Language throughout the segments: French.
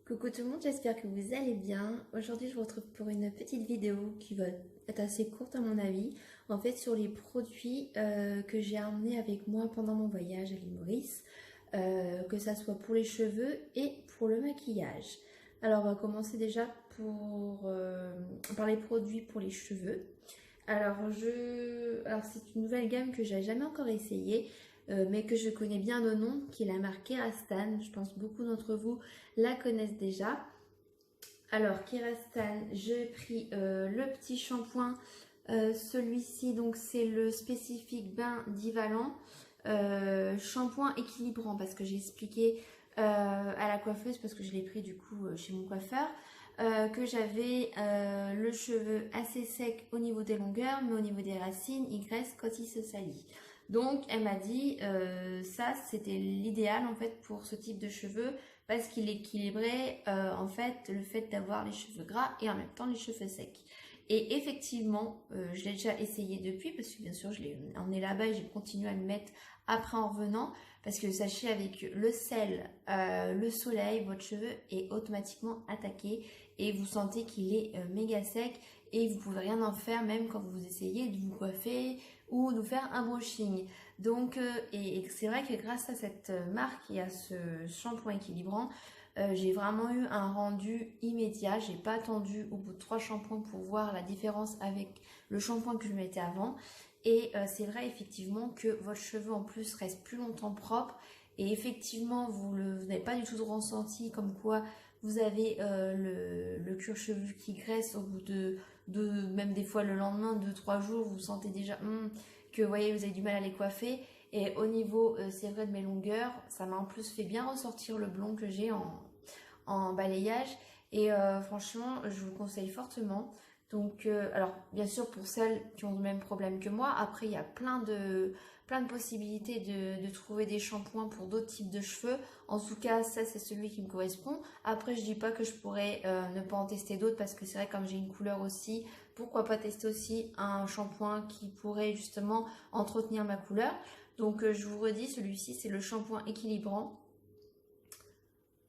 Coucou tout le monde, j'espère que vous allez bien. Aujourd'hui je vous retrouve pour une petite vidéo qui va être assez courte à mon avis. En fait sur les produits que j'ai emmenés avec moi pendant mon voyage à l'île Maurice. Que ça soit pour les cheveux et pour le maquillage. Alors on va commencer déjà par les produits pour les cheveux. Alors c'est une nouvelle gamme que j'ai jamais encore essayée. Mais que je connais bien de nom, qui est la marque Kerastane. Je pense que beaucoup d'entre vous la connaissent déjà. Alors Kerastane, j'ai pris le petit shampoing. Celui-ci, donc c'est le spécifique bain d'Ivalan. Shampoing équilibrant, parce que j'ai expliqué à la coiffeuse, parce que je l'ai pris du coup chez mon coiffeur, que j'avais le cheveu assez sec au niveau des longueurs, mais au niveau des racines, il graisse quand il se salit. Donc elle m'a dit ça c'était l'idéal en fait pour ce type de cheveux parce qu'il équilibrait en fait le fait d'avoir les cheveux gras et en même temps les cheveux secs. Et effectivement je l'ai déjà essayé depuis parce que bien sûr je l'ai emmené là-bas et j'ai continué à le mettre après en revenant parce que sachez avec le sel, le soleil, votre cheveu est automatiquement attaqué et vous sentez qu'il est méga sec et vous pouvez rien en faire même quand vous essayez de vous coiffer ou de faire un brushing. Donc, et c'est vrai que grâce à cette marque et à ce shampoing équilibrant, j'ai vraiment eu un rendu immédiat. J'ai pas attendu au bout de 3 shampoings pour voir la différence avec le shampoing que je mettais avant. Et c'est vrai effectivement que votre cheveu en plus reste plus longtemps propre. Et effectivement, vous n'avez pas du tout de ressenti comme quoi vous avez le cuir chevelu qui graisse au bout de même des fois le lendemain, 2-3 jours, vous sentez déjà que vous voyez, vous avez du mal à les coiffer. Et au niveau, c'est vrai, de mes longueurs, ça m'a en plus fait bien ressortir le blond que j'ai en balayage. Et franchement, je vous le conseille fortement. Donc, alors bien sûr pour celles qui ont le même problème que moi, après il y a plein de possibilités de trouver des shampoings pour d'autres types de cheveux. En tout cas, ça c'est celui qui me correspond. Après, je dis pas que je pourrais ne pas en tester d'autres parce que c'est vrai comme j'ai une couleur aussi, pourquoi pas tester aussi un shampoing qui pourrait justement entretenir ma couleur. Donc je vous redis, celui-ci c'est le shampoing équilibrant.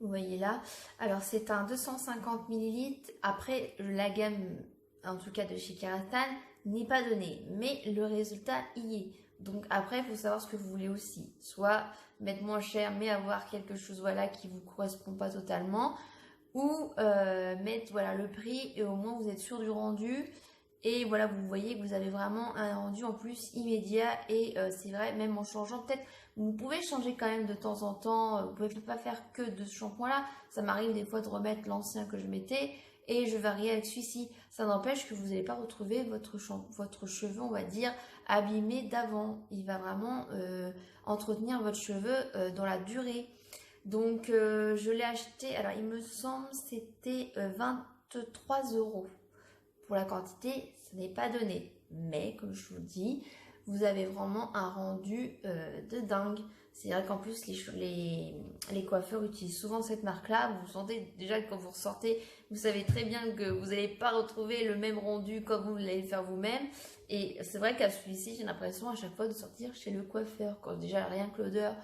Vous voyez là. Alors c'est un 250 ml. Après la gamme, en tout cas de chez Kerastane, n'est pas donnée. Mais le résultat y est. Donc après, il faut savoir ce que vous voulez aussi. Soit mettre moins cher, mais avoir quelque chose voilà, qui ne vous correspond pas totalement. Ou mettre voilà, le prix et au moins vous êtes sûr du rendu. Et voilà, vous voyez que vous avez vraiment un rendu en plus immédiat. Et c'est vrai, même en changeant, peut-être, vous pouvez changer quand même de temps en temps. Vous pouvez pas faire que de ce shampoing-là. Ça m'arrive des fois de remettre l'ancien que je mettais et je varie avec celui-ci. Ça n'empêche que vous n'allez pas retrouver votre cheveu, on va dire, abîmé d'avant. Il va vraiment entretenir votre cheveu dans la durée. Donc, je l'ai acheté, alors il me semble c'était 23 € pour la quantité, ce n'est pas donné. Mais, comme je vous dis, vous avez vraiment un rendu de dingue. C'est vrai qu'en plus, les coiffeurs utilisent souvent cette marque-là. Vous sentez déjà que quand vous ressortez, vous savez très bien que vous n'allez pas retrouver le même rendu comme vous l'allez faire vous-même. Et c'est vrai qu'à celui-ci, j'ai l'impression à chaque fois de sortir chez le coiffeur. Quand déjà, rien que l'odeur,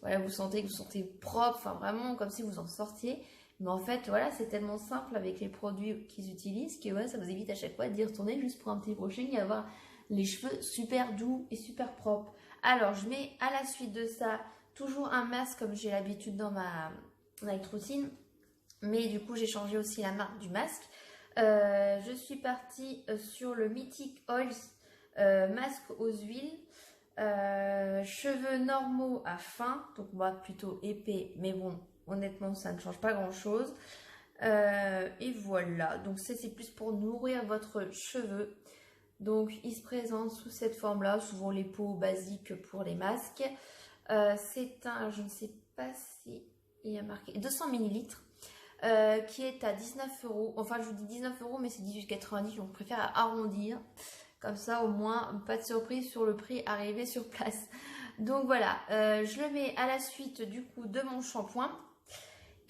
voilà, vous sentez que vous sentez propre, enfin vraiment comme si vous en sortiez. Mais en fait, voilà, c'est tellement simple avec les produits qu'ils utilisent que ouais, ça vous évite à chaque fois d'y retourner juste pour un petit brushing et avoir les cheveux super doux et super propres. Alors, je mets à la suite de ça toujours un masque comme j'ai l'habitude dans ma night routine. Mais du coup, j'ai changé aussi la marque du masque. Je suis partie sur le Mythic Oils masque aux huiles. Cheveux normaux à fin, donc moi plutôt épais, mais bon, honnêtement ça ne change pas grand chose. Et voilà, donc c'est plus pour nourrir votre cheveu. Donc il se présente sous cette forme là, souvent les pots basiques pour les masques. C'est un, je ne sais pas si il y a marqué 200 ml qui est à 19 €. Enfin je vous dis 19 € mais c'est 18,90 €, donc je préfère arrondir. Comme ça, au moins, pas de surprise sur le prix arrivé sur place. Donc voilà, je le mets à la suite du coup de mon shampoing.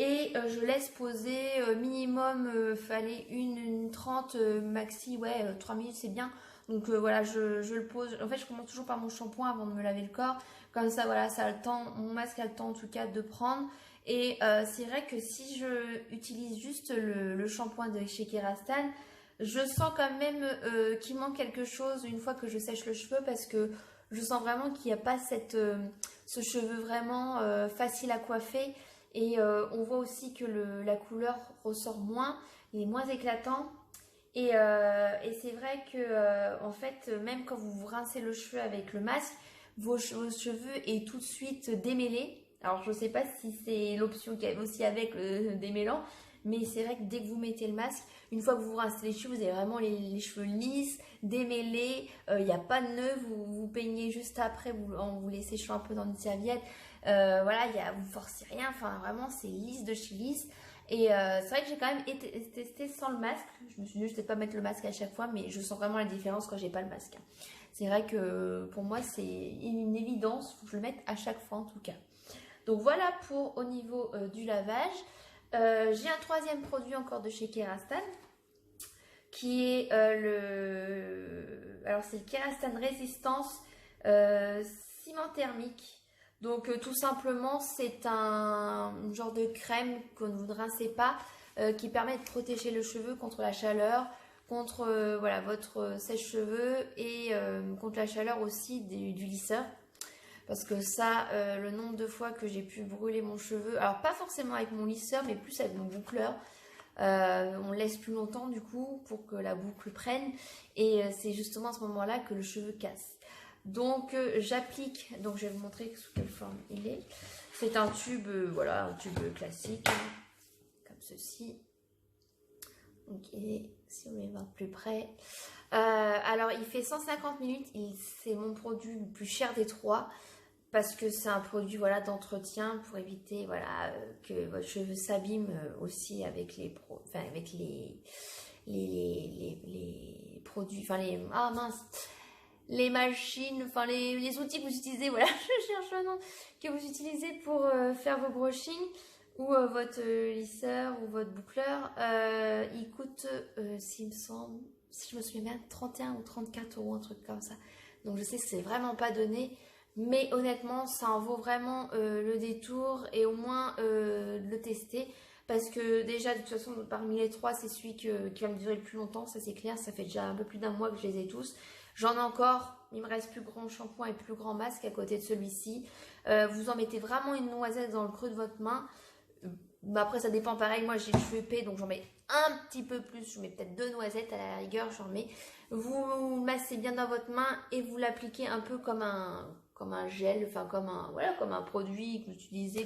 Et je laisse poser minimum, fallait une 30 maxi, ouais, 3 minutes c'est bien. Donc voilà, je le pose. En fait, je commence toujours par mon shampoing avant de me laver le corps. Comme ça, voilà, ça a le temps, mon masque a le temps en tout cas de prendre. Et c'est vrai que si je utilise juste le shampoing de chez Kerastane, je sens quand même qu'il manque quelque chose une fois que je sèche le cheveu parce que je sens vraiment qu'il n'y a pas ce cheveu vraiment facile à coiffer. Et on voit aussi que la couleur ressort moins, il est moins éclatant. Et c'est vrai que en fait, même quand vous vous rincez le cheveu avec le masque, vos cheveux est tout de suite démêlé. Alors je ne sais pas si c'est l'option qu'il y avait aussi avec le démêlant, mais c'est vrai que dès que vous mettez le masque, une fois que vous vous rincez les cheveux, vous avez vraiment les cheveux lisses, démêlés, il n'y a pas de nœud, vous peignez juste après en vous les séchant un peu dans une serviette. Voilà, vous ne forcez rien, enfin vraiment c'est lisse de chez lisse. Et c'est vrai que j'ai quand même testé sans le masque. Je me suis dit, je ne vais pas mettre le masque à chaque fois, mais je sens vraiment la différence quand j'ai pas le masque. C'est vrai que pour moi, c'est une évidence. Il faut que je le mette à chaque fois en tout cas. Donc voilà pour au niveau du lavage. J'ai un troisième produit encore de chez Kerastane qui est alors c'est le Kerastane Résistance ciment thermique. Donc tout simplement c'est un genre de crème que vous ne rincez pas qui permet de protéger le cheveu contre la chaleur, contre voilà, votre sèche-cheveux et contre la chaleur aussi du lisseur. Parce que ça, le nombre de fois que j'ai pu brûler mon cheveu, alors pas forcément avec mon lisseur mais plus avec mon boucleur. On laisse plus longtemps du coup pour que la boucle prenne et c'est justement à ce moment-là que le cheveu casse. Donc j'applique, donc je vais vous montrer sous quelle forme il est. C'est un tube, voilà, un tube classique, comme ceci. Donc si on va voir plus près. Alors il fait 150 minutes, c'est mon produit le plus cher des trois. Parce que c'est un produit voilà, d'entretien pour éviter voilà, que votre cheveu s'abîme aussi avec les produits, les machines, les outils que vous utilisez, voilà, je cherche un nom, que vous utilisez pour faire vos brushings ou votre lisseur ou votre boucleur. Il coûte, s'il me semble, si je me souviens bien, 31 ou 34 euros, un truc comme ça. Donc je sais que c'est vraiment pas donné. Mais honnêtement, ça en vaut vraiment le détour et au moins le tester. Parce que déjà, de toute façon, parmi les trois, c'est celui qui va me durer le plus longtemps. Ça, c'est clair. Ça fait déjà un peu plus d'un mois que je les ai tous. J'en ai encore. Il me reste plus grand shampoing et plus grand masque à côté de celui-ci. Vous en mettez vraiment une noisette dans le creux de votre main. Après, ça dépend pareil. Moi, j'ai les cheveux épais, donc j'en mets un petit peu plus. Je mets peut-être 2 noisettes à la rigueur. J'en mets. Vous massez bien dans votre main et vous l'appliquez un peu comme un gel, enfin comme un produit que vous utilisez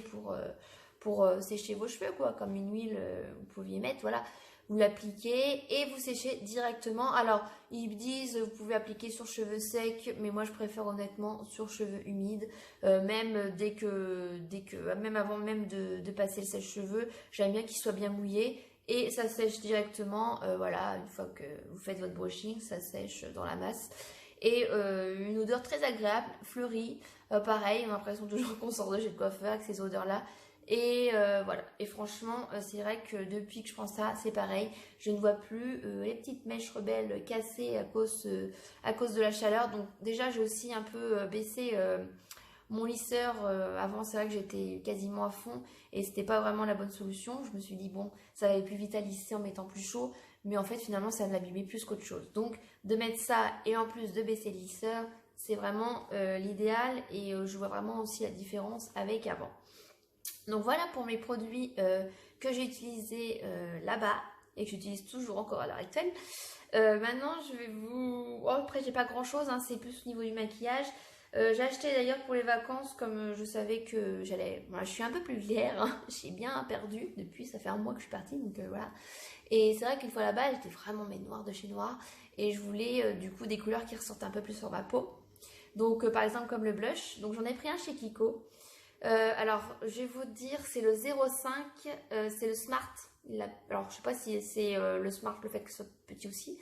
pour sécher vos cheveux, quoi, comme une huile vous pouviez mettre, voilà. Vous l'appliquez et vous séchez directement. Alors, ils disent vous pouvez appliquer sur cheveux secs, mais moi je préfère honnêtement sur cheveux humides. Même même avant même de passer le sèche-cheveux, j'aime bien qu'il soit bien mouillé. Et ça sèche directement, voilà, une fois que vous faites votre brushing, ça sèche dans la masse. Et une odeur très agréable, fleurie, pareil, on a l'impression toujours qu'on sort de chez le coiffeur avec ces odeurs-là. Et voilà, et franchement, c'est vrai que depuis que je prends ça, c'est pareil, je ne vois plus les petites mèches rebelles cassées à cause de la chaleur. Donc déjà, j'ai aussi un peu baissé mon lisseur. Avant, c'est vrai que j'étais quasiment à fond et c'était pas vraiment la bonne solution. Je me suis dit, bon, ça va plus vite à lisser en mettant plus chaud. Mais en fait, finalement, ça l'abîmait plus qu'autre chose. Donc, de mettre ça et en plus de baisser le lisseur, c'est vraiment l'idéal. Et je vois vraiment aussi la différence avec avant. Donc, voilà pour mes produits que j'ai utilisés là-bas et que j'utilise toujours encore à l'heure actuelle. Maintenant, je vais vous... Oh, après, j'ai pas grand-chose, hein, c'est plus au niveau du maquillage. J'ai acheté d'ailleurs pour les vacances, comme je savais que j'allais... Voilà, je suis un peu plus vierge, hein, j'ai bien perdu depuis, ça fait un mois que je suis partie, donc voilà. Et c'est vrai qu'une fois là-bas, j'étais vraiment noire de chez noire. Et je voulais du coup des couleurs qui ressortent un peu plus sur ma peau. Donc par exemple comme le blush. Donc j'en ai pris un chez Kiko. Alors je vais vous dire, c'est le 05, c'est le Smart. Alors je sais pas si c'est le Smart, le fait que ce soit petit aussi.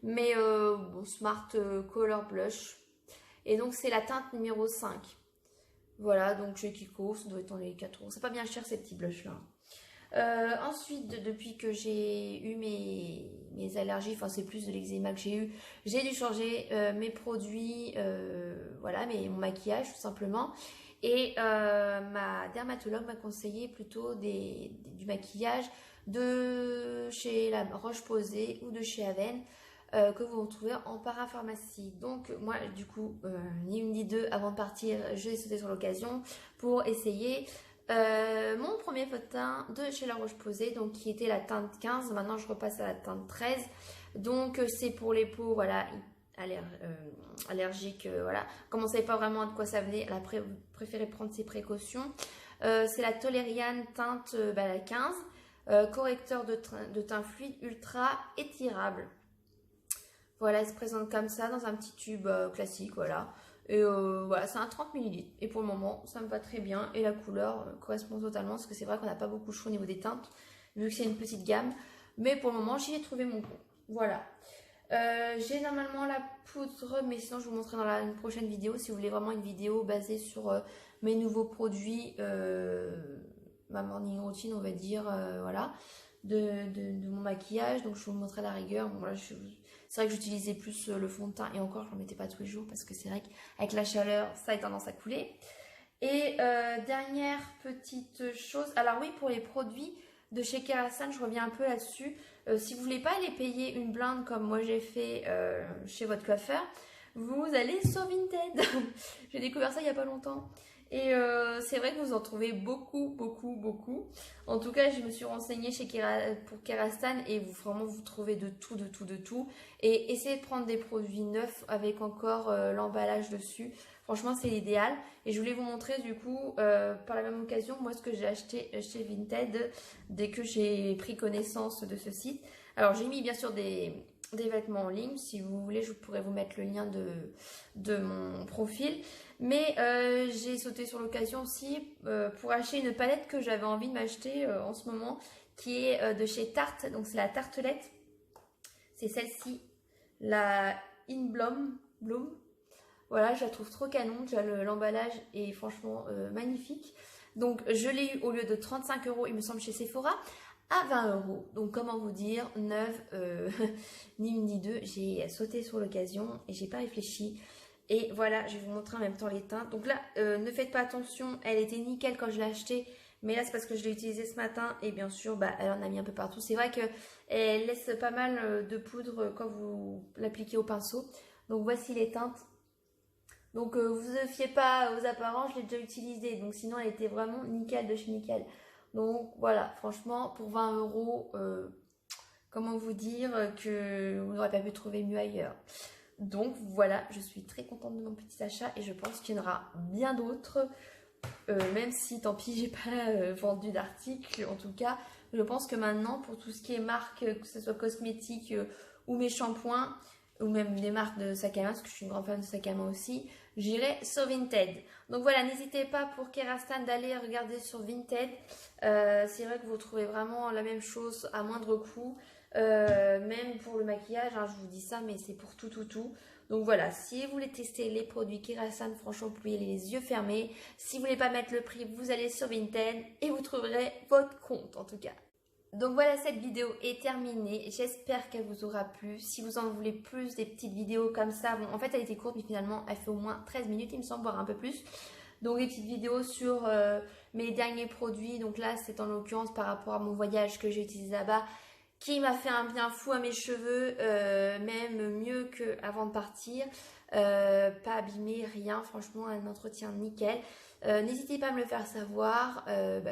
Mais bon, Smart Color Blush. Et donc c'est la teinte numéro 5. Voilà, donc chez Kiko, ça doit être dans les 4 euros. C'est pas bien cher ces petits blushs là. Ensuite, depuis que j'ai eu mes allergies, enfin c'est plus de l'eczéma que j'ai eu, j'ai dû changer mes produits, voilà, mon maquillage tout simplement. Et ma dermatologue m'a conseillé plutôt du maquillage de chez La Roche-Posay ou de chez Avène. Que vous retrouvez en parapharmacie. Donc moi du coup, ni une ni deux, avant de partir, j'ai sauté sur l'occasion pour essayer mon premier fond de teint de chez La Roche-Posay, donc qui était la teinte 15. Maintenant je repasse à la teinte 13. Donc c'est pour les peaux, voilà, allergiques, voilà. Comme on ne savait pas vraiment de quoi ça venait, elle a préféré prendre ses précautions. C'est la Toleriane teinte la 15, correcteur de teint fluide ultra étirable. Voilà, elle se présente comme ça dans un petit tube classique, voilà. Et voilà, c'est un 30 ml. Et pour le moment, ça me va très bien. Et la couleur correspond totalement, parce que c'est vrai qu'on n'a pas beaucoup de choix au niveau des teintes, vu que c'est une petite gamme. Mais pour le moment, j'y ai trouvé mon compte. Voilà. J'ai normalement la poudre, mais sinon je vous montrerai dans une prochaine vidéo. Si vous voulez vraiment une vidéo basée sur mes nouveaux produits, ma morning routine, on va dire, voilà, de mon maquillage. Donc je vous montrerai la rigueur. Bon, voilà, c'est vrai que j'utilisais plus le fond de teint et encore je ne le mettais pas tous les jours parce que c'est vrai qu'avec la chaleur ça a tendance à couler. Et dernière petite chose, alors oui, pour les produits de chez Kerasan, je reviens un peu là-dessus. Si vous voulez pas aller payer une blinde comme moi j'ai fait chez votre coiffeur, vous allez sur Vinted. J'ai découvert ça il n'y a pas longtemps. Et c'est vrai que vous en trouvez beaucoup. En tout cas, je me suis renseignée pour Kerasan et vraiment vous trouvez de tout. Et essayez de prendre des produits neufs avec encore l'emballage dessus. Franchement, c'est l'idéal. Et je voulais vous montrer du coup, par la même occasion, moi ce que j'ai acheté chez Vinted dès que j'ai pris connaissance de ce site. Alors, j'ai mis bien sûr des vêtements en ligne. Si vous voulez, je pourrais vous mettre le lien de mon profil. Mais j'ai sauté sur l'occasion aussi pour acheter une palette que j'avais envie de m'acheter en ce moment, qui est de chez Tarte. Donc c'est la tartelette. C'est celle-ci, la In Bloom. Voilà, je la trouve trop canon. Déjà l'emballage est franchement magnifique. Donc je l'ai eu au lieu de 35 €, il me semble, chez Sephora, à 20 €. Donc comment vous dire, neuve, ni une ni deux, j'ai sauté sur l'occasion et j'ai pas réfléchi. Et voilà, je vais vous montrer en même temps les teintes. Donc là, ne faites pas attention, elle était nickel quand je l'ai achetée. Mais là, c'est parce que je l'ai utilisée ce matin. Et bien sûr, elle en a mis un peu partout. C'est vrai qu'elle laisse pas mal de poudre quand vous l'appliquez au pinceau. Donc voici les teintes. Donc vous ne fiez pas aux apparences, je l'ai déjà utilisée. Donc sinon, elle était vraiment nickel de chez nickel. Donc voilà, franchement, pour 20 €, comment vous dire que vous n'aurez pas pu trouver mieux ailleurs. Donc voilà, je suis très contente de mon petit achat et je pense qu'il y en aura bien d'autres. Même si, tant pis, j'ai pas vendu d'articles. En tout cas, je pense que maintenant, pour tout ce qui est marque, que ce soit cosmétique ou mes shampoings, ou même des marques de sac à main, parce que je suis une grande fan de sac à main aussi, j'irai sur Vinted. Donc voilà, n'hésitez pas pour Kerasan d'aller regarder sur Vinted. C'est vrai que vous trouvez vraiment la même chose à moindre coût. Même pour le maquillage, hein, je vous dis ça, mais c'est pour tout. Donc voilà, si vous voulez tester les produits Kerasan, franchement, vous pouvez les yeux fermés. Si vous voulez pas mettre le prix, vous allez sur Vinted et vous trouverez votre compte en tout cas. Donc voilà, cette vidéo est terminée. J'espère qu'elle vous aura plu. Si vous en voulez plus, des petites vidéos comme ça, bon, en fait, elle était courte, mais finalement, elle fait au moins 13 minutes, il me semble, voire un peu plus. Donc des petites vidéos sur mes derniers produits. Donc là, c'est en l'occurrence par rapport à mon voyage que j'ai utilisé là-bas, qui m'a fait un bien fou à mes cheveux, même mieux qu'avant de partir. Pas abîmé, rien, franchement un entretien nickel. N'hésitez pas à me le faire savoir,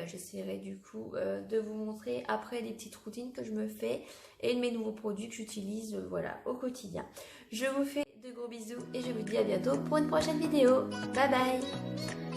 j'essaierai du coup de vous montrer après les petites routines que je me fais et de mes nouveaux produits que j'utilise voilà, au quotidien. Je vous fais de gros bisous et je vous dis à bientôt pour une prochaine vidéo. Bye bye.